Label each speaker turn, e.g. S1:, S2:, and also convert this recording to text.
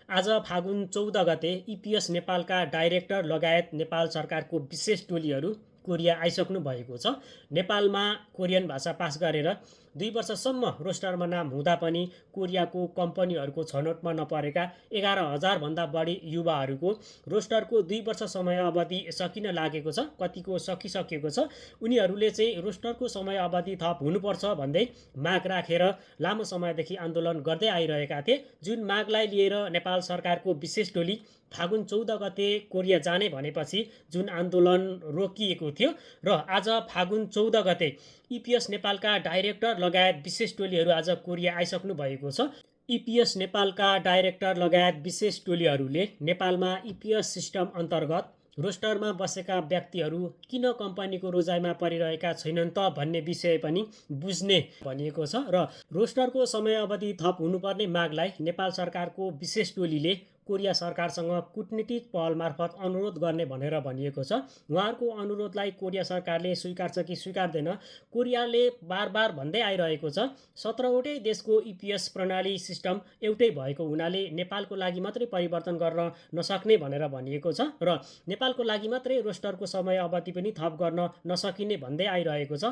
S1: आज फागुन 14 गते इपिएस नेपालका डाइरेक्टर लगायत नेपाल सरकारको विशेष टोलीहरू कोरिया आइसक्नु भएको छ। नेपालमा कोरियन भाषा पास गरेर 2 वर्षसम्म रोस्टरमा नाम हुँदा पनि कोरियाको कम्पनीहरूको छनौटमा नपरेका 11,000 भन्दा बढी युवाहरूको रोस्टरको 2 वर्ष समय अवधि सकिन लागेको छ। कतिको सकिसकेको छ। उनीहरूले चाहिँ रोस्टरको समय अवधि थप हुनुपर्छ भन्दै माग राखेर लामो समयदेखि आन्दोलन गर्दै आइरहेका थिए। जुन मागलाई लिएर नेपाल सरकारको विशेष टोली फागुन 14 गते कोरिया जाने भनेपछि जुन आन्दोलन रोकिएको थियो र आज फागुन 14 गते इपिएस नेपालका डाइरेक्टर लगायत विशेष टोलीहरू आज कोरिया आइसक्नु भएको छ। इपिएस नेपालका डाइरेक्टर लगायत विशेष टोलीहरूले नेपालमा इपिएस सिस्टम अन्तर्गत रोस्टरमा बसेका व्यक्तिहरू किन कम्पनीको रोजाइमा परिरहेका छैनन् त भन्ने विषय पनि बुझ्ने भनिएको छ र रोस्टरको समय अवधि थप हुनुपर्ने मागलाई नेपाल सरकारको विशेष टोलीले कोरिया सरकारसँग कूटनीतिक पहल मार्फत अनुरोध गर्ने भनेर भनिएको छ। उहाँहरूको अनुरोधलाई कोरिया सरकारले स्वीकार्छ कि स्वीकार्दैन, कोरियाले बार बार भन्दै आइरहेको छ 17वटै देशको इपिएस प्रणाली सिस्टम एउटै भएको हुनाले नेपालको लागि मात्रै परिवर्तन गर्न नसक्ने भनेर भनिएको छ र नेपालको लागि मात्रै रोस्टरको समय अवधि पनि थप गर्न नसकिने भन्दै आइरहेको छ।